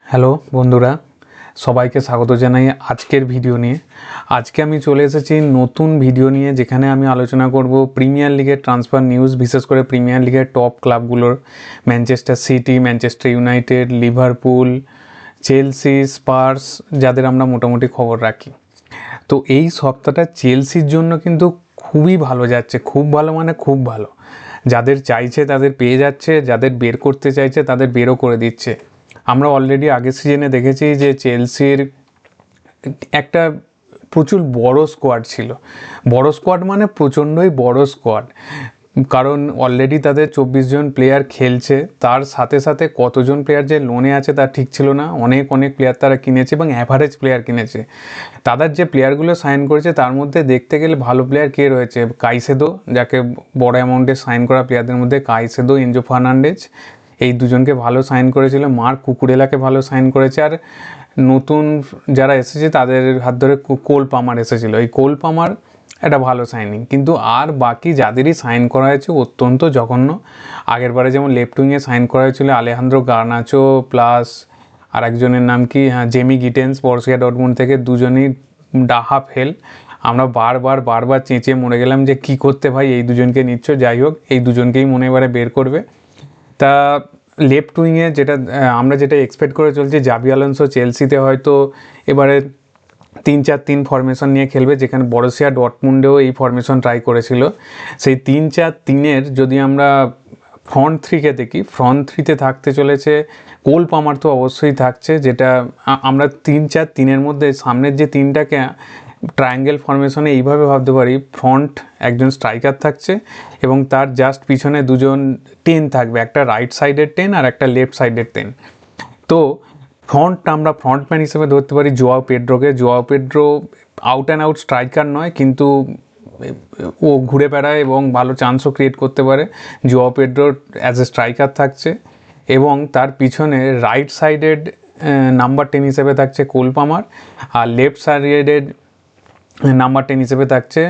Hello বন্ধুরা, সবাইকে স্বাগত জানাই আজকের ভিডিও নিয়ে। আজকে আমি চলে এসেছি নতুন ভিডিও নিয়ে, যেখানে আমি আলোচনা করব প্রিমিয়ার লিগের ট্রান্সফার নিউজ, বিশেষ করে প্রিমিয়ার লিগের টপ ক্লাবগুলোর Manchester City, Manchester United, Liverpool, Chelsea, Spurs, যাদের আমরা মোটামুটি খবর রাখি। তো এই সপ্তাহটা চেলসির জন্য কিন্তু খুবই ভালো যাচ্ছে, খুব ভালো মানে খুব ভালো। যাদের চাইছে তাদের পেয়ে যাচ্ছে, যাদের বের করতে চাইছে তাদের বেরও করে দিচ্ছে। আমরা অলরেডি আগের সিজনে দেখেছি যে চেলসির একটা প্রচুর বড় স্কোয়াড ছিল। বড় স্কোয়াড মানে প্রচণ্ডই বড় স্কোয়াড, কারণ অলরেডি তাদের 24 জন প্লেয়ার খেলছে। তার সাথে সাথে কতজন প্লেয়ার যে লোনে আছে তার ঠিক ছিল না। অনেক প্লেয়ার তারা কিনেছে এবং অ্যাভারেজ প্লেয়ার কিনেছে। তাদের যে প্লেয়ারগুলো সাইন করেছে তার মধ্যে দেখতে গেলে ভালো প্লেয়ার কে রয়েছে? কাইসেদো, যাকে বড় অ্যামাউন্টে সাইন করা প্লেয়ারদের মধ্যে কাইসেদো, এনজো ফার্নান্ডেজ, এই দুজনকে ভালো সাইন করেছিল। মার্ক কুকুরেলাকে ভালো সাইন করেছে। আর নতুন যারা এসেছে তাদের হাত ধরে কোল পামার এসেছিল। এই কোল পামার একটা ভালো সাইনিং, কিন্তু আর বাকি যাদেরই সাইন করা হয়েছে অত্যন্ত জঘন্য। আগেরবারে যেমন লেফট উইংয়ে সাইন করা হয়েছিল আলেহান্দ্রো গার্নাচো প্লাস আর একজনের নাম কি, জেমি গিটেন্স বরুসিয়া ডর্টমুন্ড থেকে, দুজনেই ডাহা ফেল। আমরা বারবার চেঁচিয়ে মরে গেলাম যে কি করতে ভাই এই দুজনকে নিচ্ছ। যাই হোক, এই দুজনকেই মনে এবারে বের করবে। তা লেফট উইংয়ে আমরা যেটা এক্সপেক্ট করে চলছি, জাভি আলোনসো চেলসিতে হয়তো এবারে 3-4-3 ফরমেশন নিয়ে খেলবে, যেখানে বরুসিয়া ডর্টমুন্ডেও এই ফরমেশন ট্রাই করেছিল। সেই 3-4-3-এর যদি আমরা ফ্রন্ট থ্রিকে দেখি, ফ্রন্ট থ্রিতে থাকতে চলেছে কোল পামার তো অবশ্যই থাকছে, যেটা আমরা 3-4-3-এর মধ্যে সামনের যে তিনটাকে ট্রায়াঙ্গেল ফরমেশনে এইভাবে ভাবতে পারি। ফ্রন্ট একজন স্ট্রাইকার থাকছে এবং তার জাস্ট পিছনে দুজন 10 থাকবে, একটা রাইট সাইডের 10 আর একটা লেফট সাইডের 10। তো ফ্রন্টটা আমরা ফ্রন্টম্যান হিসেবে ধরতে পারি জোয়াও পেড্রোকে। Joao Pedro out and out striker নয়, কিন্তু ও ঘুরে বেড়ায় এবং ভালো চান্সও ক্রিয়েট করতে পারে। Joao Pedro as a striker থাকছে এবং তার পিছনে রাইট সাইডেড নাম্বার 10 হিসেবে থাকছে কোল পামার, আর লেফট সাইডেড নাম্বার 10 হিসেবে থাকছে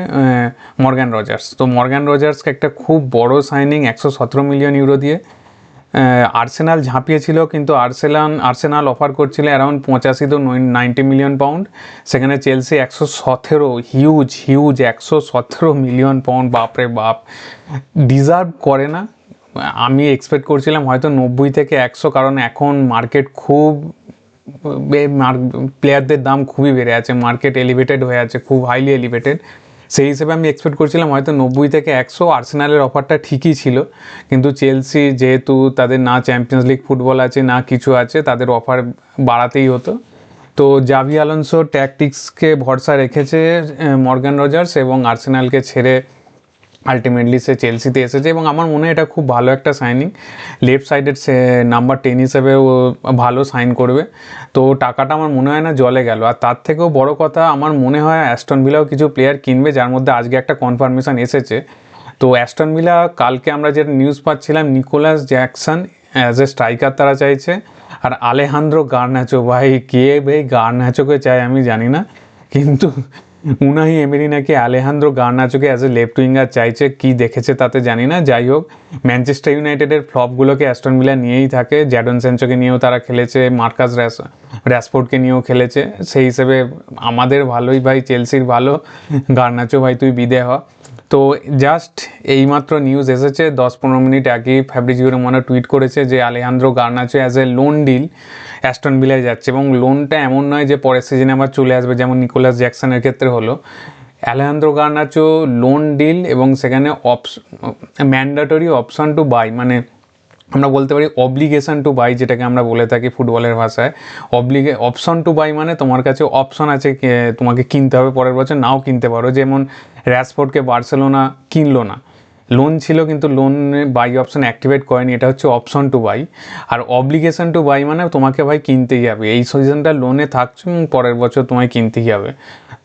মর্গ্যান রজার্স। তো মর্গ্যান রজার্সকে একটা খুব বড় সাইনিং 117 মিলিয়ন ইউরো দিয়ে আর্সেনাল ঝাঁপিয়েছিল, কিন্তু আর্সেনাল অফার করছিল অ্যারাউন্ড 85 to 90 মিলিয়ন পাউন্ড। সেখানে চেলসি 117, হিউজ 117 মিলিয়ন পাউন্ড। বাপরে বাপ, ডিজার্ভ করে না। আমি এক্সপেক্ট করছিলাম হয়তো 90 থেকে 100, কারণ এখন মার্কেট খুব প্লেয়ারদের দাম খুবই বেড়ে আছে, মার্কেট এলিভেটেড হয়ে আছে, খুব হাইলি এলিভেটেড। সেই হিসেবে আমি এক্সপেক্ট করছিলাম হয়তো 90 থেকে 100। আর্সেনালের অফারটা ঠিকই ছিল, কিন্তু চেলসি যেহেতু তাদের না চ্যাম্পিয়ন্স লিগ ফুটবল আছে না কিছু আছে, তাদের অফার বাড়াতেই হতো। তো জাভি আলোনসো ট্যাকটিক্সকে ভরসা রেখেছে মর্গ্যান রজার্স এবং আর্সেনালকে ছেড়ে আলটিমেটলি সে চেলসিতে এসেছে এবং আমার মনে হয় এটা খুব ভালো একটা সাইনিং। লেফট সাইডের সে নাম্বার 10 হিসেবেও ভালো সাইন করবে। তো টাকাটা আমার মনে হয় না জলে গেল। আর তার থেকেও বড় কথা, আমার মনে হয় অ্যাস্টন ভিলাও কিছু প্লেয়ার কিনবে, যার মধ্যে আজকে একটা কনফার্মেশন এসেছে। তো অ্যাস্টন ভিলা, কালকে আমরা যেটা নিউজ পাচ্ছিলাম, Nicolas Jackson as a striker তারা চাইছে, আর আলেহান্দ্রো গার্নাচো। ভাই কে ভাই গার্নাচোকে চায় আমি জানি না, কিন্তু উনাই এমেরি নাকি আলেহান্দ্রো গার্নাচোকে অ্যাজ এ লেফট উইঙ্গার চাইছে। কি দেখেছে তাতে জানি না। যাই হোক, ম্যানচেস্টার ইউনাইটেডের ফ্লপগুলোকে অ্যাস্টন ভিলা নিয়েই থাকে। জ্যাডন স্যানচোকে নিয়েও তারা খেলেছে, মার্কাস র্যাশফোর্ডকে নিয়েও খেলেছে। সেই হিসেবে আমাদের ভালোই ভাই, চেলসির ভালো। গার্নাচো ভাই তুই বিদায় হ। তো জাস্ট এইমাত্র নিউজ এসেছে 10-15 মিনিট আগেই ফ্যাব্রিজিও রোমানো টুইট করেছে যে Alejandro Garnacho as a loan deal Aston ভিলায় যাচ্ছে, এবং লোনটা এমন নয় যে পরের সিজনে আবার চলে আসবে যেমন নিকোলাস জ্যাকসনের ক্ষেত্রে হলো। আলেহান্দ্রো গার্নাচো লোন ডিল এবং সেখানে ম্যান্ডেটরি অপশন টু বাই, মানে আমরা বলতে পারি অব্লিগেশন টু বাই, যেটাকে আমরা বলে থাকি ফুটবলের ভাষায়। অপশন টু বাই মানে তোমার কাছে অপশন আছে, তোমাকে কিনতে হবে পরের বছর, নাও কিনতে পারো। যেমন র্যাশফোর্ডকে বার্সেলোনা কিনলো না, লোন ছিল কিন্তু লোন বাই অপশন অ্যাক্টিভেট করেনি, এটা হচ্ছে অপশন টু বাই। আর অব্লিগেশন টু বাই মানে তোমাকে ভাই কিনতেই হবে, এই সিজনটা লোনে থাকছো এবং পরের বছর তোমায় কিনতেই হবে।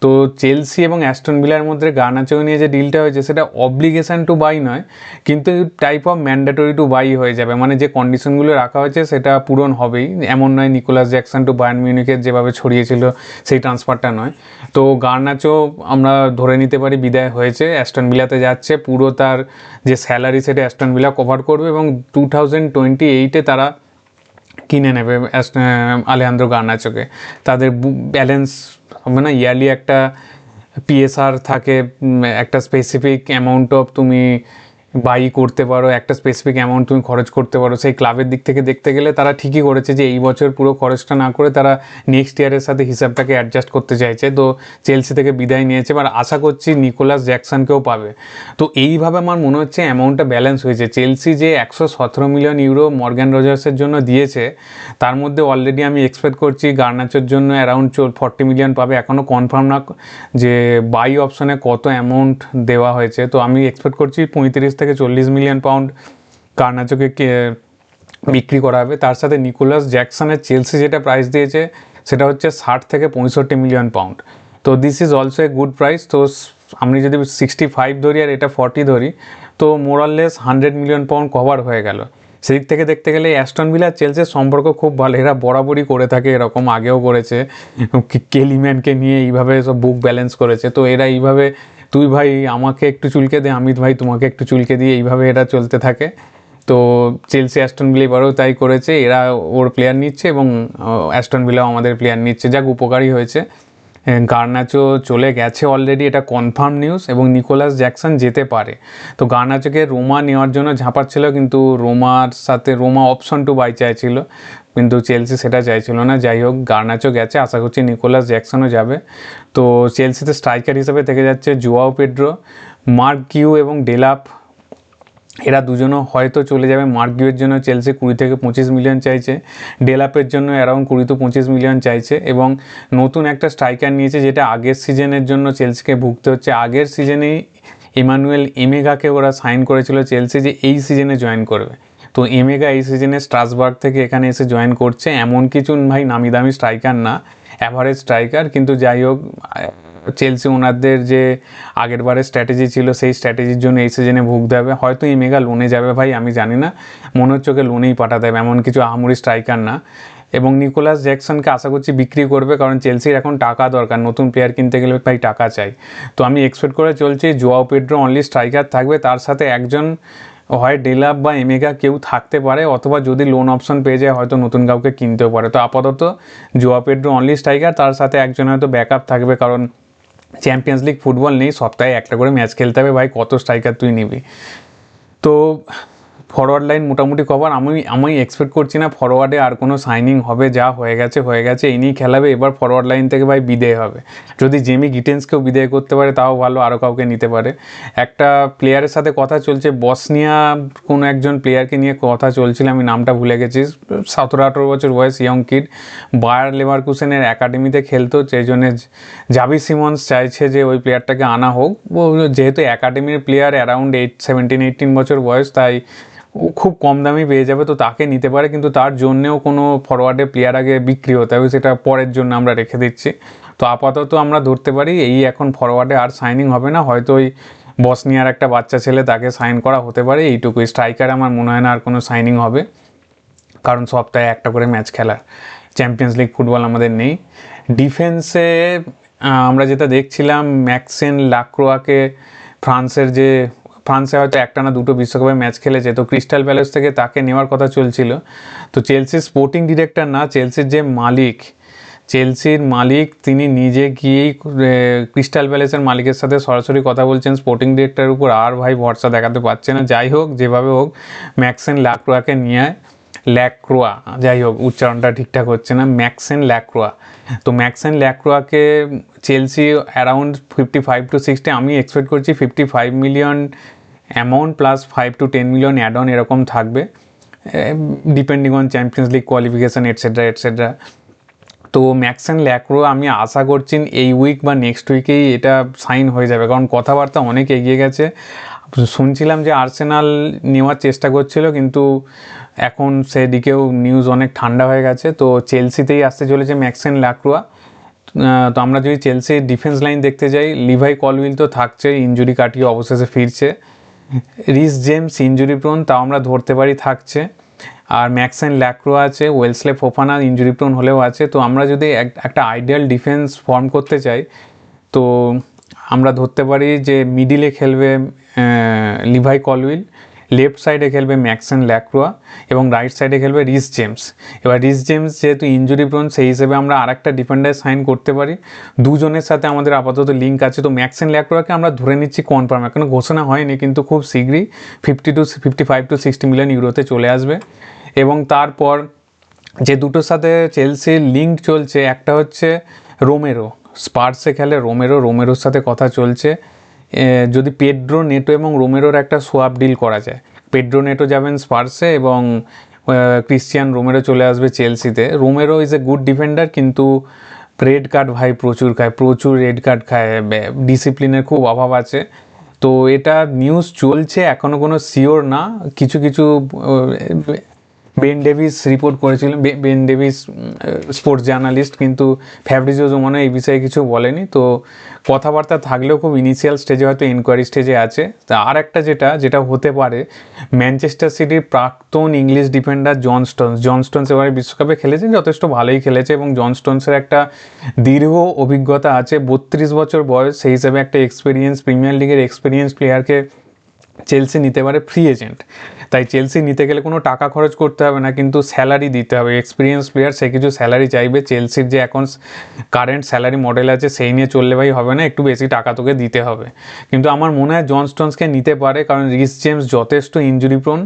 তো চেলসি এবং অ্যাস্টন ভিলার মধ্যে গার্নাচো নিয়ে যে ডিলটা হয়েছে সেটা অব্লিগেশন টু বাই নয়, কিন্তু type of mandatory to buy হয়ে যাবে। মানে যে কন্ডিশনগুলো রাখা হয়েছে সেটা পূরণ হবেই, এমন নয় নিকোলাস জ্যাকসন টু বায়ার্ন মিউনিখের যেভাবে ছড়িয়েছিল সেই ট্রান্সফারটা নয়। তো গার্নাচো আমরা ধরে নিতে পারি বিদায় হয়েছে, অ্যাস্টন ভিলাতে যাচ্ছে। পুরো তার যে স্যালারি সেটা অ্যাস্টন ভিলা কভার করবে এবং 2028-এ তারা কিনে নেবে আলেহান্দ্রো গার্নাচোকে। তাদের ব্যালেন্স হবে না, ইয়ারলি একটা পিএসআর থাকে, একটা স্পেসিফিক অ্যামাউন্ট অফ তুমি বাই করতে পারো, একটা স্পেসিফিক অ্যামাউন্ট তুমি খরচ করতে পারো। সেই ক্লাবের দিক থেকে দেখতে গেলে তারা ঠিকই করেছে যে এই বছর পুরো খরচটা না করে তারা নেক্সট ইয়ারের সাথে হিসাবটাকে অ্যাডজাস্ট করতে চাইছে। তো চেলসি থেকে বিদায় নিয়েছে, এবার আশা করছি নিকোলাস জ্যাকসনকেও পাবে। তো এইভাবে আমার মনে হচ্ছে অ্যামাউন্টটা ব্যালেন্স হয়েছে। চেলসি যে 117 মিলিয়ন ইউরো মর্গ্যান রজার্সের জন্য দিয়েছে, তার মধ্যে অলরেডি আমি এক্সপেক্ট করছি গার্নাচোর জন্য অ্যারাউন্ড 40 মিলিয়ন পাবে। এখনও কনফার্ম না যে বাই অপশনে কত অ্যামাউন্ট দেওয়া হয়েছে, তো আমি এক্সপেক্ট করছি 35 থেকে 40 মিলিয়ন পাউন্ড গার্নাচোকে বিক্রি করা হবে। তার সাথে নিকোলাস জ্যাকসনের চেলসি যেটা প্রাইস দিয়েছে সেটা হচ্ছে 60 থেকে 65 মিলিয়ন পাউন্ড। তো this is also a good price. তো আমি যদি 65 ধরি আর এটা 40 ধরি, তো মোরাললেস 100 মিলিয়ন পাউন্ড কভার হয়ে গেল। সেদিক থেকে দেখতে গেলে অ্যাস্টন ভিলা চেলসির সম্পর্ক খুব ভালো, এরা বরাবরই করে থাকে এরকম, আগেও করেছে, কেলিম্যানকে নিয়ে এইভাবে সব বুক ব্যালেন্স করেছে। তো এরা এইভাবে তুই ভাই আমাকে একটু চুলকে দে, আমি ভাই তোমাকে একটু চুলকে দিয়ে, এইভাবে এরা চলতে থাকে। তো চেলসি অ্যাস্টন ভিলা এবারেও তাই করেছে, এরা ওর প্লেয়ার নিচ্ছে এবং অ্যাস্টন ভিলাও আমাদের প্লেয়ার নিচ্ছে, যাক উপকারী হয়েছে। গার্নাচো চলে গেছে অলরেডি, এটা কনফার্ম নিউজ, এবং নিকোলাস জ্যাকসন যেতে পারে। তো গার্নাচোকে রোমা নেওয়ার জন্য ঝাঁপাচ্ছিল, কিন্তু রোমা অপশন টু বাই চাইছিল, কিন্তু চেলসি সেটা চাইছিল না। যাই হোক, গার্নাচো গেছে, আশা করছি নিকোলাস জ্যাকসনও যাবে। তো চেলসিতে স্ট্রাইকার হিসেবে থেকে যাচ্ছে জোয়াও পেড্রো, মার্ক গিউ এবং ডেলাপ, এরা দুজনও হয়তো চলে যাবে। মার্ক গিউয়ের জন্য চেলসি 20 থেকে 25 মিলিয়ন চাইছে, ডেলাপের জন্য অ্যারাউন্ড 20 থেকে 25 মিলিয়ন চাইছে, এবং নতুন একটা স্ট্রাইকার নিয়েছে যেটা আগের সিজনের জন্য চেলসিকে ভুগতে হচ্ছে। আগের সিজনেই ইমানুয়েল এমেগাকে ওরা সাইন করেছিল চেলসি যে এই সিজনে জয়েন করবে। তো এমেগা এই সিজনে স্ট্রাসবার্গ থেকে এখানে এসে জয়েন করছে। এমন কিছু ভাই নামি দামি স্ট্রাইকার না, অ্যাভারেজ স্ট্রাইকার, কিন্তু যাই হোক চেলসি ওনাদের যে আগের বারের স্ট্র্যাটেজি ছিল সেই স্ট্র্যাটেজির জন্য এই সিজনে ভুগতে হবে। হয়তো এমেগা লোনে যাবে ভাই, আমি জানি না, মনে হচ্ছে ওকে লোনেই পাঠাতে হবে, এমন কিছু আহামরি স্ট্রাইকার না। এবং নিকোলাস জ্যাকসনকে আশা করছি বিক্রি করবে, কারণ চেলসির এখন টাকা দরকার, নতুন প্লেয়ার কিনতে গেলে ভাই টাকা চাই। তো আমি এক্সপেক্ট করে চলছি জোয়াও পেড্রো অনলি স্ট্রাইকার থাকবে, তার সাথে একজন হয় ডেলাপ বা এমেগা কেউ থাকতে পারে, অথবা যদি লোন অপশন পেয়ে যায় হয়তো নতুন কাউকে কিনতেও পারে। তো আপাতত জোয়াও পেড্রো অনলি স্ট্রাইকার, তার সাথে একজন হয়তো ব্যাকআপ থাকবে, কারণ চ্যাম্পিয়ন্স লিগ ফুটবল নেই, সপ্তাহে একটা করে ম্যাচ খেলতে হবে ভাই, কত স্ট্রাইকার তুই নিবি। তো ফরওয়ার্ড লাইন মোটামুটি কভার। আমি এক্সপেক্ট করছি না ফরওয়ার্ডে আর কোনো সাইনিং হবে, যা হয়ে গেছে এই নিয়েই খেলাবে। এবার ফরওয়ার্ড লাইন থেকে ভাই বিদেয় হবে, যদি জেমি গিটেন্সকেও বিদেয় করতে পারে তাও ভালো, আরও কাউকে নিতে পারে। একটা প্লেয়ারের সাথে কথা চলছে, বসনিয়া কোনো একজন প্লেয়ারকে নিয়ে কথা চলছিল, আমি নামটা ভুলে গেছি, 17-18 বছর বয়স, ইয়ং কিড, বায়ার লেভারকুসেনের একাডেমিতে খেলতো, সেই জন্য জাভি সিমন্স চাইছে যে ওই প্লেয়ারটাকে আনা হোক। ও যেহেতু একাডেমির প্লেয়ার, অ্যারাউন্ড 17-18 বছর বয়স, তাই ও খুব কম দামে পেয়ে যাবে, তো তাকে নিতে পারে। কিন্তু তার জন্যেও কোনো ফরওয়ার্ডে প্লেয়ার আগে বিক্রি হতে হবে, সেটা পরের জন্য আমরা রেখে দিচ্ছি। তো আপাতত আমরা ধরতে পারি এই এখন ফরওয়ার্ডে আর সাইনিং হবে না, হয়তো ওই বসনিয়ার একটা বাচ্চা ছেলে তাকে সাইন করা হতে পারে, এইটুকুই। স্ট্রাইকার আমার মনে হয় না আর কোনো সাইনিং হবে, কারণ সপ্তাহে একটা করে ম্যাচ খেলার চ্যাম্পিয়ন্স লিগ ফুটবল আমাদের নেই। ডিফেন্সে আমরা যেটা দেখছিলাম, ম্যাক্সেন লাক্রোয়াকে ফ্রান্সে হয়তো একটা না দুটো বিশ্বকাপে ম্যাচ খেলেছে, তো ক্রিস্টাল প্যালেস থেকে তাকে নেওয়ার কথা চলছিল। তো চেলসির স্পোর্টিং ডিরেক্টর না, চেলসির যে চেলসির মালিক তিনি নিজে গিয়েই ক্রিস্টাল প্যালেসের মালিকের সাথে সরাসরি কথা বলছেন স্পোর্টিং ডিরেক্টরের উপর, আর ভাই ভরসা দেখাতে পারছে না। যাই হোক, যেভাবে হোক ম্যাক্সেন লাক্রোয়াকে নিয়ে ল্যাক্রোয়া, যাই হোক উচ্চারণটা ঠিকঠাক হচ্ছে না, ম্যাক্সেন ল্যাক্রোয়া। তো ম্যাক্সেন ল্যাক্রোয়াকে চেলসি অ্যারাউন্ড 55 to 60, আমি এক্সপেক্ট করছি 55 million amount plus 5 to 10 million add on এরকম থাকবে, depending on Champions League qualification etcetera. তো ম্যাক্সেন ল্যাক্রোয়া আমি আশা করছি এই উইক বা নেক্সট উইকেই এটা সাইন হয়ে যাবে, কারণ কথাবার্তা অনেক এগিয়ে গেছে। শুনছিলাম যে আর্সেনাল নেওয়ার চেষ্টা করছিল, কিন্তু এখন সেদিকেও নিউজ অনেক ঠান্ডা হয়ে গেছে। তো চেলসিতেই আসতে চলেছে ম্যাক্সেন ল্যাক্রোয়া। তো আমরা যদি চেলসির ডিফেন্স লাইন দেখতে যাই, লিভাই কলউইল তো থাকছে, ইনজুরি কাটিয়ে অবশেষে ফিরছে। রিস জেমস ইনজুরি প্রোন, তাও আমরা ধরতে পারি থাকছে। আর ম্যাক্সেন ল্যাক্রোয়া আছে, ওয়েলসলে ফোফানা ইনজুরি প্রোন হলেও আছে। তো আমরা যদি একটা আইডিয়াল ডিফেন্স ফর্ম করতে চাই, তো আমরা ধরতে পারি যে মিডিলে খেলবে লিভাই কলউইল, লেফট সাইডে খেলবে ম্যাক্সেন ল্যাক্রোয়া এবং রাইট সাইডে খেলবে রিস জেমস। এবার রিস জেমস যেহেতু ইনজুরি প্রোন, সেই হিসেবে আমরা আরেকটা ডিফেন্ডার সাইন করতে পারি। দুজনের সাথে আমাদের আপাতত লিঙ্ক আছে। তো ম্যাক্সেন ল্যাক্রোয়াকে আমরা ধরে নিচ্ছি কনফার্ম, এখনো ঘোষণা হয়নি কিন্তু খুব শীঘ্রই 55 to 60 মিলিয়ন ইউরোতে চলে আসবে। এবং তারপর যে দুটোর সাথে চেলসির লিঙ্ক চলছে, একটা হচ্ছে রোমেরো, স্পার্সে খেলে রোমেরোর সাথে কথা চলছে। যদি পেড্রো নেটো এবং রোমেরোর একটা সোয়াপ ডিল করা যায়, পেড্রো নেটো যাবেন স্পার্সে এবং ক্রিশ্চিয়ান রোমেরো চলে আসবে চেলসিতে। Romero is a good defender, কিন্তু রেড কার্ড ভাই প্রচুর রেড কার্ড খায়, ডিসিপ্লিনের খুব অভাব আছে। তো এটা নিউজ চলছে, এখনও কোনো শিওর না। কিছু বেন ডেভিস রিপোর্ট করেছিলেন, বেন ডেভিস স্পোর্টস জার্নালিস্ট, কিন্তু ফ্যাব্রিজিও রোমানো এই বিষয়ে কিছু বলেনি। তো কথাবার্তা থাকলেও খুব ইনিশিয়াল স্টেজে, হয়তো এনকোয়ারি স্টেজে আছে। তা আর একটা যেটা হতে পারে, ম্যানচেস্টার সিটির প্রাক্তন ইংলিশ ডিফেন্ডার জন স্টোনস এবারে বিশ্বকাপে খেলেছেন, যথেষ্ট ভালোই খেলেছে এবং জন স্টোনসের একটা দীর্ঘ অভিজ্ঞতা আছে, 32 বছর বয়স, সেই হিসেবে একটা প্রিমিয়ার লিগের এক্সপিরিয়েন্স প্লেয়ারকে চেলসি নিতে পারে ফ্রি এজেন্ট। তাই চেলসি নিতে গেলে কোনো টাকা খরচ করতে হবে না, কিন্তু স্যালারি দিতে হবে। এক্সপিরিয়েন্স প্লেয়ার, সে কিছু স্যালারি চাইবে। চেলসির যে এখন কারেন্ট স্যালারি মডেল আছে সেই নিয়ে চললে ভাই হবে না, একটু বেশি টাকা তোকে দিতে হবে। কিন্তু আমার মনে হয় জন স্টোনসকে নিতে পারে, কারণ রিস জেমস যথেষ্ট ইনজুরি প্রোন।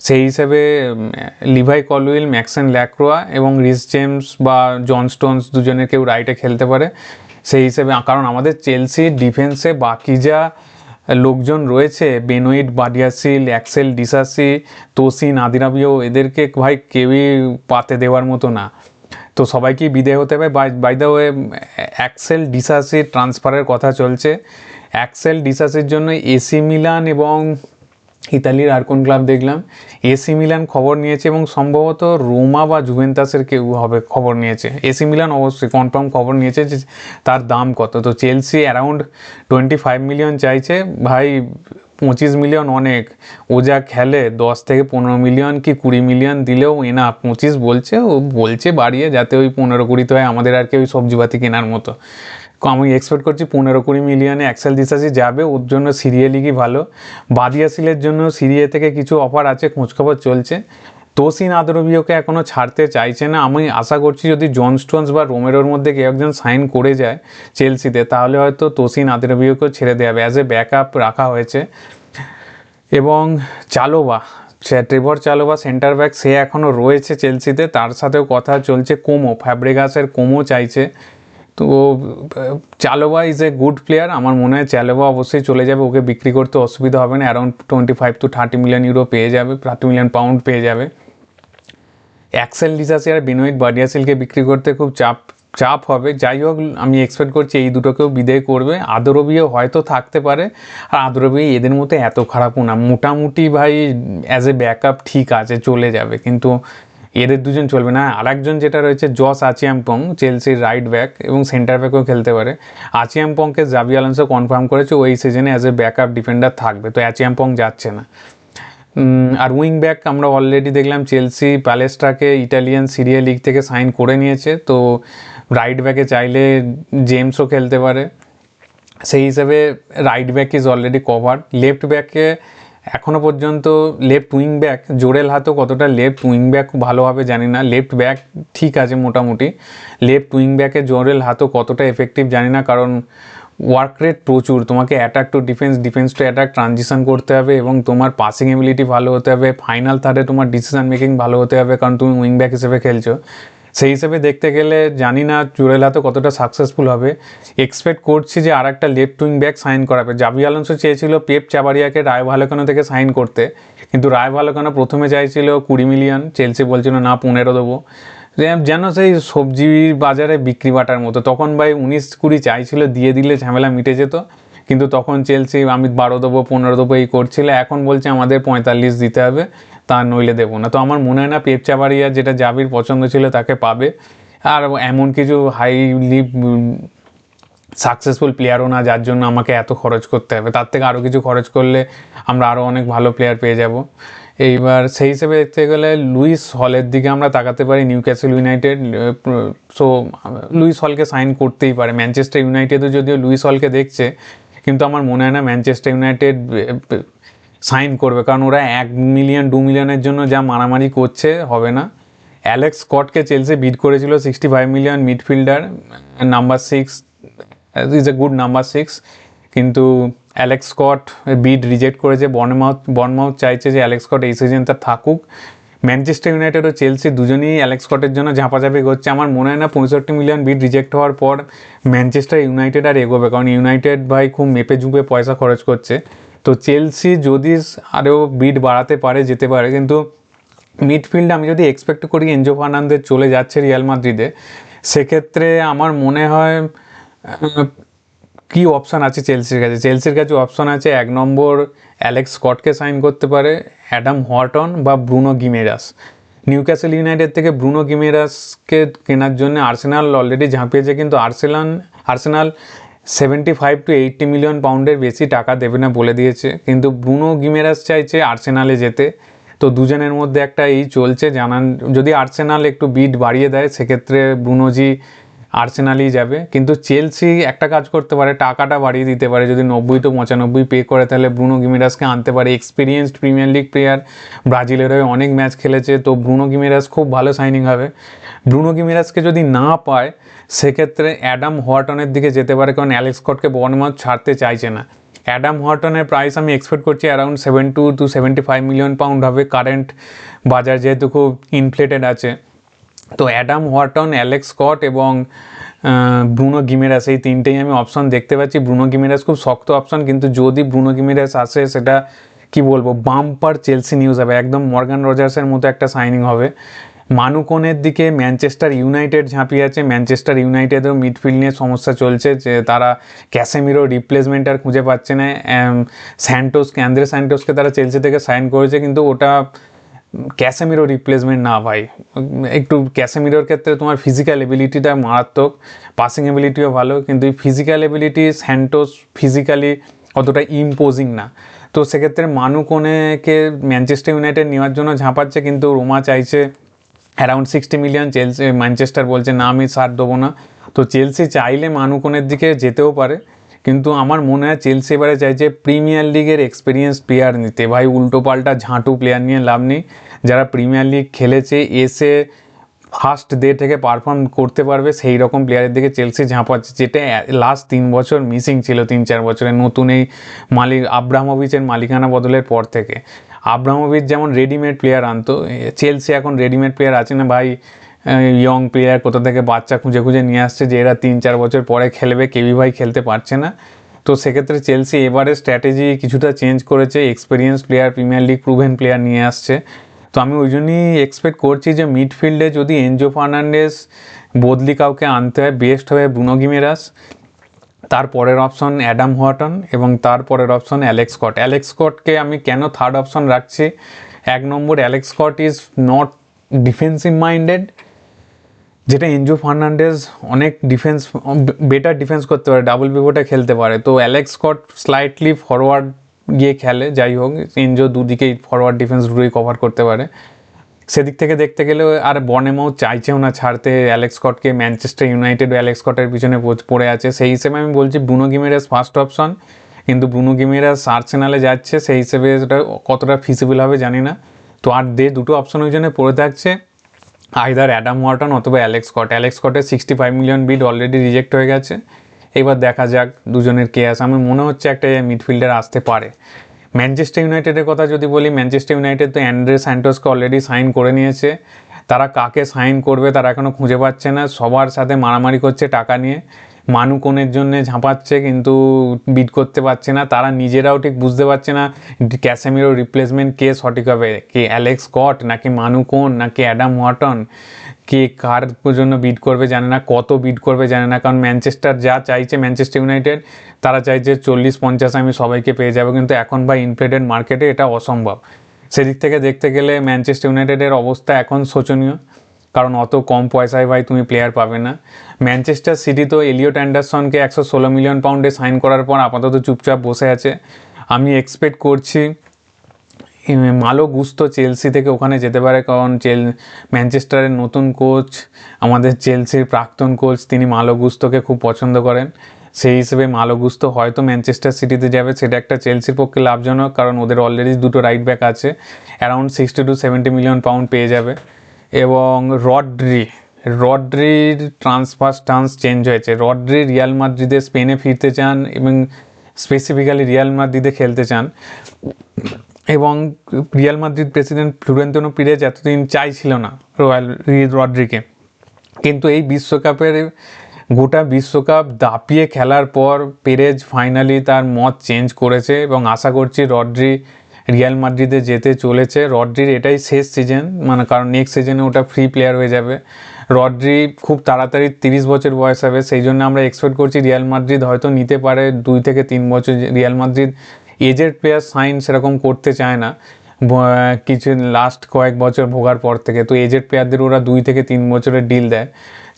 সেই হিসেবে লিভাই কলউইল, ম্যাক্সেন ল্যাক্রোয়া এবং রিস জেমস বা জন স্টোনস দুজনের কেউ রাইটে খেলতে পারে সেই হিসেবে। কারণ আমাদের চেলসির ডিফেন্সে বাকি যা লোকজন রয়েছে, বেনোইট বাডিয়াসিল, অ্যাক্সেল ডিসাসি, তোসিন আদিরাবিও, এদেরকে ভাই কেউই পাতে দেওয়ার মতো না। তো সবাইকেই বিদায় হতে হবে। বাই দ্য ওয়ে, অ্যাক্সেল ডিসাসির ট্রান্সফারের কথা চলছে। অ্যাক্সেল ডিসাসির জন্য এসি মিলান এবং ইতালির আর কোন ক্লাব দেখলাম, এসি মিলান খবর নিয়েছে এবং সম্ভবত রোমা বা জুভেন্টাসের কেউ হবে খবর নিয়েছে। এসি মিলান অবশ্যই কনফার্ম খবর নিয়েছে যে তার দাম কত। তো চেলসি অ্যারাউন্ড 25 মিলিয়ন চাইছে। ভাই 25 মিলিয়ন অনেক, ও যা খেলে 10 থেকে 15 মিলিয়ন কি 20 মিলিয়ন দিলেও এনা। 25 বলছে, ও বলছে বাড়িয়ে, যাতে ওই 15-20 হয় আমাদের আর কি ওই সবজিপাতি কেনার মতো। আমি এক্সপেক্ট করছি 15-20 মিলিয়নে অ্যাক্সেল ডিসাসি যাবে, ওর জন্য সিরিয়ে লিগই ভালো। বাদিয়াসিলের জন্য সিরিয়ে থেকে কিছু অফার আছে, খোঁজখবর চলছে। তোসিন আদরবিওকে এখনও ছাড়তে চাইছে না। আমি আশা করছি যদি জন স্টোনস বা রোমেরোর মধ্যে কেউ একজন সাইন করে যায় চেলসিতে, তাহলে হয়তো তোসিন আদরবিওকেও ছেড়ে দেওয়া হবে, অ্যাজ এ ব্যাকআপ রাখা হয়েছে। এবং ট্রেভর চালোবা সেন্টার ব্যাক, সে এখনও রয়েছে চেলসিতে, তার সাথেও কথা চলছে। ফ্যাব্রেগাসের চাইছে। তো চালোবা ইজ এ গুড প্লেয়ার, আমার মনে হয় চালোবা অবশ্যই চলে যাবে, ওকে বিক্রি করতে অসুবিধা হবে না। অ্যারাউন্ড 25 to 30 মিলিয়ন ইউরো পেয়ে যাবে, 30 মিলিয়ন পাউন্ড পেয়ে যাবে। অ্যাক্সেল ডিসাসি আর বেনোইট বাডিয়াসিলকে বিক্রি করতে খুব চাপ হবে। যাই হোক, আমি এক্সপেক্ট করছি এই দুটোকেও বিদায় করবে। আদরবিও হয়তো থাকতে পারে, আর আদরবি এদের মধ্যে এত খারাপও না, মোটামুটি ভাই অ্যাজ এ ব্যাকআপ ঠিক আছে, চলে যাবে, কিন্তু এদের দুজন চলবে না। আরেকজন যেটা রয়েছে জস আচিয়াম্পং, চেলসির রাইট ব্যাক এবং সেন্টার ব্যাকও খেলতে পারে। আচিয়াম্পংকে জাভি আলোনসো কনফার্ম করেছে ওই সিজনে অ্যাজ এ ব্যাকআপ ডিফেন্ডার থাকবে, তো আচিয়াম্পং যাচ্ছে না। আর উইং ব্যাক আমরা অলরেডি দেখলাম চেলসি প্যালেস্ট্রাকে ইটালিয়ান সিরিয়া লিগ থেকে সাইন করে নিয়েছে, তো রাইট ব্যাকে চাইলে জেমসও খেলতে পারে। সেই হিসেবে right back is already covered. Left ব্যাকে এখনও পর্যন্ত লেফট উইং ব্যাক জোরেল হাতো কতটা লেফট উইং ব্যাক ভালোভাবে জানি না। লেফট ব্যাক ঠিক আছে মোটামুটি, লেফট উইং ব্যাকে জোরেল হাতো কতটা এফেক্টিভ জানি না, কারণ ওয়ার্ক রেট প্রচুর, তোমাকে attack to defence to attack transition করতে হবে এবং তোমার পাসিং এবিলিটি ভালো হতে হবে। ফাইনাল থার্ডে তোমার ডিসিশন মেকিং ভালো হতে হবে, কারণ তুমি উইং ব্যাক হিসেবে খেলছো। সেই হিসেবে দেখতে গেলে জানি না জোরেল হাতো কতটা সাকসেসফুল হবে। এক্সপেক্ট করছি যে আর একটা লেফট উইং ব্যাক সাইন করাবে। জাভি আলোনসো চেয়েছিল পেপ চাবারিয়াকে রায় ভালোকানো থেকে সাইন করতে, কিন্তু রায় ভালোকানো প্রথমে চাইছিল 20 মিলিয়ন, চেলসি বলছিল না 15 দেবো, যেন সেই সবজি বাজারে বিক্রি বাটার মতো। তখন ভাই 19-20 চাইছিল, দিয়ে দিলে ঝামেলা মিটে যেত, কিন্তু তখন চেলসি আমি 12 দেবো 15 দেবো এই করছিল। এখন বলছে আমাদের 45 দিতে হবে, তা নইলে দেবো না। তো আমার মনে হয় না পেপ চাবারিয়া, যেটা জাভির পছন্দ ছিল, তাকে পাবে। আর এমন কিছু হাইলি সাকসেসফুল প্লেয়ারও না যার জন্য আমাকে এত খরচ করতে হবে, তার থেকে আরও কিছু খরচ করলে আমরা আরও অনেক ভালো প্লেয়ার পেয়ে যাব। এইবার সেই হিসেবে দেখতে গেলে লুইস হলের দিকে আমরা তাকাতে পারি, নিউক্যাসল ইউনাইটেড। সো লুইস হলকে সাইন করতেই পারে। ম্যানচেস্টার ইউনাইটেডও যদিও লুইস হলকে দেখছে, কিন্তু আমার মনে হয় না ম্যানচেস্টার ইউনাইটেড সাইন করবে, কারণ ওরা 1 মিলিয়ন 2 মিলিয়নের জন্য যা মারামারি করছে হবে না। অ্যালেক্স স্কটকে চেলসি বিড করেছিল 65 million, midfielder, number 6, is a good number 6, কিন্তু অ্যালেক্স স্কট বিড রিজেক্ট করেছে। বর্নমাউথ চাইছে যে অ্যালেক্স স্কট এই সিজনটা থাকুক। ম্যানচেস্টার ইউনাইটেড ও চেলসি দুজনেই অ্যালেক্স স্কটের জন্য ঝাঁপাঝাঁপি করছে। আমার মনে হয় না 65 মিলিয়ন বিড রিজেক্ট হওয়ার পর ম্যানচেস্টার ইউনাইটেড আর এগোবে, কারণ ইউনাইটেড ভাই খুব মেপে ঝুঁপে পয়সা খরচ করছে। তো চেলসি যদি আরও বিড বাড়াতে পারে যেতে পারে, কিন্তু মিডফিল্ডে আমি যদি এক্সপেক্ট করি এনজো ফার্নান্দেজ চলে যাচ্ছে রিয়াল মাদ্রিদে, সেক্ষেত্রে আমার মনে হয় কি অপশান আছে চেলসির কাছে? চেলসির কাছে অপশান আছে 1 নম্বর অ্যালেক্স স্কটকে সাইন করতে পারে, অ্যাডাম হর্টন বা ব্রুনো গিমেরাস। নিউক্যাসল ইউনাইটেড থেকে ব্রুনো গিমেরাসকে কেনার জন্য আর্সেনাল অলরেডি ঝাঁপিয়েছে, কিন্তু আর্সেনাল 75 to 80 মিলিয়ন পাউন্ডের বেশি টাকা দেবে না বলে দিয়েছে, কিন্তু ব্রুনো গিমেরাস চাইছে আর্সেনালে যেতে। তো দুজনের মধ্যে একটা এই চলছে, জানান যদি আর্সেনাল একটু বিড বাড়িয়ে দেয় সেক্ষেত্রে ব্রুনোজি আর্সেনালই যাবে। কিন্তু চেলসি একটা কাজ করতে পারে, টাকাটা বাড়িয়ে দিতে পারে, যদি 90 to 95 পে করে তাহলে ব্রুনো গিমেরাসকে আনতে পারে। এক্সপিরিয়েন্সড প্রিমিয়ার লিগ প্লেয়ার, ব্রাজিলের হয়ে অনেক ম্যাচ খেলেছে, তো ব্রুনো গিমেরাস খুব ভালো সাইনিং হবে। ব্রুনো গিমেরাসকে যদি না পায় সেক্ষেত্রে অ্যাডাম হর্টনের দিকে যেতে পারে, কারণ অ্যালেক্স স্কটকে বর্নমাউথ ছাড়তে চাইছে না। অ্যাডাম হর্টনের প্রাইস আমি এক্সপেক্ট করছি অ্যারাউন্ড 72 to 75 মিলিয়ন পাউন্ড হবে, কারেন্ট বাজার যেহেতু খুব ইনফ্লেটেড আছে। তো অ্যাডাম হর্টন, অ্যালেক্স স্কট এবং ব্রুনো গিমেরাস, এই তিনটেই আমি অপশন দেখতে পাচ্ছি। ব্রুনো গিমেরাস খুব শক্ত অপশন, কিন্তু যদি ব্রুনো গিমেরাস আসে সেটা কি বলবো, বাম্পার চেলসি নিউজ হবে, একদম মর্গান রজার্সের মতো একটা সাইনিং হবে। মানুকনের দিকে ম্যানচেস্টার ইউনাইটেড ঝাঁপিয়ে আছে। ম্যানচেস্টার ইউনাইটেডেরও মিডফিল্ড নিয়ে সমস্যা চলছে, যে তারা ক্যাসেমিরো রিপ্লেসমেন্ট আর খুঁজে পাচ্ছে না। অ্যান্দ্রে স্যান্টোসকে তারা চেলসি থেকে সাইন করেছে, কিন্তু ওটা ক্যাসেমিরো রিপ্লেসমেন্ট না ভাই। একটু ক্যাসেমিরোর ক্ষেত্রে তোমার ফিজিক্যাল এবিলিটিটা মারাত্মক, পাসিং এবিলিটিও ভালো, কিন্তু এই ফিজিক্যাল এবিলিটি স্যান্টোস ফিজিক্যালি অতটা ইম্পোজিং না। তো সেক্ষেত্রে মানুকনেকে ম্যানচেস্টার ইউনাইটেড নেওয়ার জন্য ঝাঁপাচ্ছে, কিন্তু রোমা চাইছে অ্যারাউন্ড 60 মিলিয়ন, চেলসি ম্যানচেস্টার বলছে না আমি ছাড় দেবো না। তো চেলসি চাইলে মানুকনের দিকে যেতেও পারে, কিন্তু আমার মনে হয় চেলসি এবারে চাইছে প্রিমিয়ার লিগের এক্সপিরিয়েন্স প্লেয়ার নিতে। ভাই উল্টো পাল্টা ঝাঁটু প্লেয়ার নিয়ে লাভ নেই, যারা প্রিমিয়ার লিগ খেলেছে এসে ফার্স্ট ডে থেকে পারফর্ম করতে পারবে সেই রকম প্লেয়ারের দিকে চেলসি ঝাঁপাচ্ছে, যেটা লাস্ট 3 বছর মিসিং ছিল, 3-4 বছরে নতুন এই আব্রামোভিচের মালিকানা বদলের পর থেকে। আব্রামোভিচ যেমন রেডিমেড প্লেয়ার আনতো, চেলসি এখন রেডিমেড প্লেয়ার আছে না ভাই, ইয়ং প্লেয়ার কোথা থেকে বাচ্চা খুঁজে খুঁজে নিয়ে আসছে যে এরা 3-4 বছর পরে খেলবে, কেউই ভাই খেলতে পারছে না। তো সেক্ষেত্রে চেলসি এবারে স্ট্র্যাটেজি কিছুটা চেঞ্জ করেছে, experience player, premier league proven player নিয়ে আসছে। তো আমি ওই জন্যই এক্সপেক্ট করছি যে মিডফিল্ডে যদি এনজো ফার্নান্ডেজ বদলি কাউকে আনতে হয়, বেস্ট হবে ব্রুনো গিমেরাস, তারপরের অপশন অ্যাডাম হর্টন এবং তারপরের অপশন অ্যালেক্স স্কট। অ্যালেক্স স্কটকে আমি কেন থার্ড অপশন রাখছি, 1 নম্বর Alex Scott is not defensive minded, যেটা এনজো ফার্নান্ডেজ অনেক বেটার ডিফেন্স করতে পারে, ডাবল পিভটে খেলতে পারে। তো অ্যালেক্স স্কট স্লাইটলি ফরওয়ার্ড গিয়ে খেলে, যাই হোক এনজো দুদিকেই ফরওয়ার্ড ডিফেন্স দুটোই কভার করতে পারে। সেদিক থেকে দেখতে গেলে আর বর্নেমাউথ চাইছেও না ছাড়তে অ্যালেক্স স্কটকে, ম্যানচেস্টার ইউনাইটেড অ্যালেক্স স্কটের পিছনে পড়ে আছে। সেই হিসেবে আমি বলছি ব্রুনো গিমেরাস ফার্স্ট অপশন, কিন্তু ব্রুনো গিমেরাস আর্সেনালে যাচ্ছে, সেই হিসেবে সেটা কতটা ফিজিবল হবে জানি না। তো আর দুটো অপশন ওই জন্য পড়ে থাকছে, আইদার অ্যাডাম ওয়ার্টন অথবা অ্যালেক্স স্কট। অ্যালেক্স স্কটের 65 মিলিয়ন বিড অলরেডি রিজেক্ট হয়ে গেছে, এবার দেখা যাক দুজনের কে আসে। আমার মনে হচ্ছে একটা মিডফিল্ডার আসতে পারে। ম্যানচেস্টার ইউনাইটেডের কথা যদি বলি, ম্যানচেস্টার ইউনাইটেড তো অ্যান্ড্রে স্যান্টোসকে অলরেডি সাইন করে নিয়েছে, তারা কাকে সাইন করবে তারা এখনও খুঁজে পাচ্ছে না, সবার সাথে মারামারি করছে টাকা নিয়ে। মানুকনের জন্য ঝাঁপাচ্ছে কিন্তু বিট করতে পারছে না, তারা নিজেরাও ঠিক বুঝতে পারছে না ক্যাসেমিরো রিপ্লেসমেন্ট কে সঠিক হবে, কে অ্যালেক্স স্কট নাকি মানুকন নাকি অ্যাডাম ওয়ার্টন, কে কার জন্য বিট করবে জানে না, কত বিট করবে জানে না। কারণ ম্যানচেস্টার যা চাইছে, ম্যানচেস্টার ইউনাইটেড তারা চাইছে 40-50 আমি সবাইকে পেয়ে যাবো, কিন্তু এখন ভাই ইনফ্লেটেড মার্কেটে এটা অসম্ভব। সেদিক থেকে দেখতে গেলে ম্যানচেস্টার ইউনাইটেডের অবস্থা এখন শোচনীয়, কারণ অত কম পয়সায় ভাই তুমি প্লেয়ার পাবে না। ম্যানচেস্টার সিটি তো এলিয়ট অ্যান্ডারসনকে 116 মিলিয়ন পাউন্ডে সাইন করার পর আপাতত চুপচাপ বসে আছে। আমি এক্সপেক্ট করছি মালো গুস্তো চেলসি থেকে ওখানে যেতে পারে, কারণ ম্যানচেস্টারের নতুন কোচ, আমাদের চেলসির প্রাক্তন কোচ, তিনি মালো গুস্তোকে খুব পছন্দ করেন। সেই হিসেবে মালো গুস্তো হয়তো ম্যানচেস্টার সিটিতে যাবে, সেটা একটা চেলসির পক্ষে লাভজনক, কারণ ওদের অলরেডি দুটো রাইট ব্যাক আছে, অ্যারাউন্ড 60 to 70 মিলিয়ন পাউন্ড পেয়ে যাবে। এবং রড্রির ট্রান্সফার স্টান্স চেঞ্জ হয়েছে। রড্রি রিয়াল মাদ্রিদে স্পেনে ফিরতে চান এবং স্পেসিফিক্যালি রিয়াল মাদ্রিদে খেলতে চান, এবং রিয়াল মাদ্রিদ প্রেসিডেন্ট ফ্লোরেন্তিনো পিরেজ এতদিন চাইছিল না রড্রিকে, কিন্তু এই গোটা বিশ্বকাপ দাপিয়ে খেলার পর পেরেজ ফাইনালি তার মত চেঞ্জ করেছে এবং আশা করছি রড্রি রিয়াল মাদ্রিদে যেতে চলেছে। রড্রির এটাই শেষ সিজন, মানে কারণ নেক্সট সিজনে ওটা ফ্রি প্লেয়ার হয়ে যাবে। রড্রি খুব তাড়াতাড়ি 30 বছর বয়স হবে, সেই জন্য আমরা এক্সপেক্ট করছি রিয়াল মাদ্রিদ হয়তো নিতে পারে 2 থেকে 3 বছর। রিয়াল মাদ্রিদ এজেড প্লেয়ার সাইন সেরকম করতে চায় না কিছু লাস্ট কয়েক বছর ভোগার পর থেকে, তো এজেড প্লেয়ারদের ওরা 2 থেকে 3 বছরের ডিল দেয়।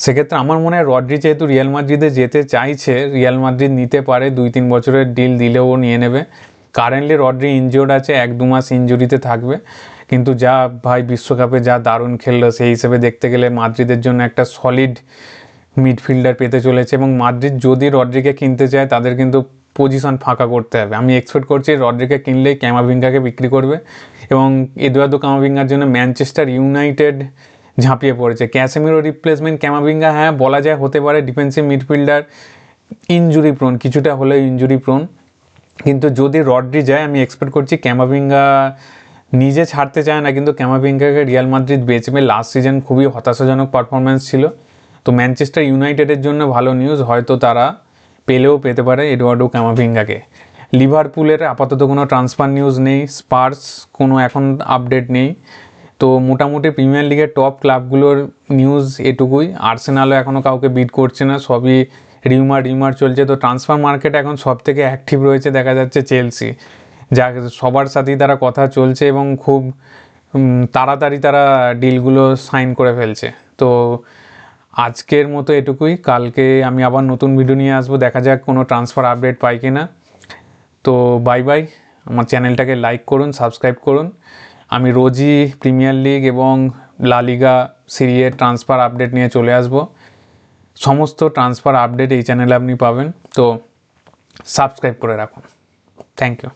সেক্ষেত্রে আমার মনে হয় রড্রি যেহেতু রিয়াল মাদ্রিদে যেতে চাইছে, রিয়াল মাদ্রিদ নিতে পারে, 2-3 বছরের ডিল দিলেও ও নিয়ে নেবে। কারেন্টলি রড্রি ইনজিওর্ড আছে, 1-2 মাস ইনজুরিতে থাকবে, কিন্তু যা ভাই বিশ্বকাপে যা দারুণ খেললো, সেই হিসেবে দেখতে গেলে মাদ্রিদের জন্য একটা সলিড মিডফিল্ডার পেতে চলেছে। এবং মাদ্রিদ যদি রড্রিকে কিনতে চায় তাদের কিন্তু পজিশন ফাঁকা করতে হবে। আমি এক্সপেক্ট করছি রড্রিকে কিনলেই ক্যামাভিঙ্গাকে বিক্রি করবে, এবং এদুয়ার্দো কামাভিঙ্গার জন্য ম্যানচেস্টার ইউনাইটেড ঝাঁপিয়ে পড়েছে। ক্যাসেমিরো রিপ্লেসমেন্ট ক্যামাভিঙ্গা, হ্যাঁ বলা যায় হতে পারে, ডিফেন্সিভ মিডফিল্ডার, ইনজুরি প্রোন, কিছুটা হলেও ইনজুরি প্রোন, কিন্তু যদি রড্রি যায় আমি এক্সপেক্ট করছি ক্যামাভিঙ্গা নিজে ছাড়তে চায় না, কিন্তু ক্যামাভিঙ্গাকে রিয়াল মাদ্রিদ বেচবে। লাস্ট সিজন খুবই হতাশাজনক পারফরমেন্স ছিল, তো ম্যানচেস্টার ইউনাইটেডের জন্য ভালো নিউজ, হয়তো তারা পেলেও পেতে পারে এডুয়ার্ডো ক্যামাভিঙ্গাকে। লিভারপুলের আপাতত কোনো ট্রান্সফার নিউজ নেই, স্পার্স কোনো এখন আপডেট নেই। তো মোটামুটি প্রিমিয়ার লিগের টপ ক্লাবগুলোর নিউজ এটুকুই। আর্সেনালও এখনও কাউকে বিট করছে না, সবই রিউমার চলছে। তো ট্রান্সফার মার্কেট এখন সব থেকে অ্যাক্টিভ রয়েছে দেখা যাচ্ছে চেলসি, যা সবার সাথেই তারা কথা চলছে এবং খুব তাড়াতাড়ি তারা ডিলগুলো সাইন করে ফেলছে। তো আজকের মতো এটুকুই, কালকে আমি আবার নতুন ভিডিও নিয়ে আসবো, দেখা যাক কোনো ট্রান্সফার আপডেট পাই কিনা। তো বাই, আমার চ্যানেলটাকে লাইক করুন, সাবস্ক্রাইব করুন। আমি রোজই প্রিমিয়ার লিগ এবং লা লিগা সিরিজের ট্রান্সফার আপডেট নিয়ে চলে আসব। সমস্ত ট্রান্সফার আপডেট এই চ্যানেলে আপনি পাবেন, তো সাবস্ক্রাইব করে রাখুন। Thank you.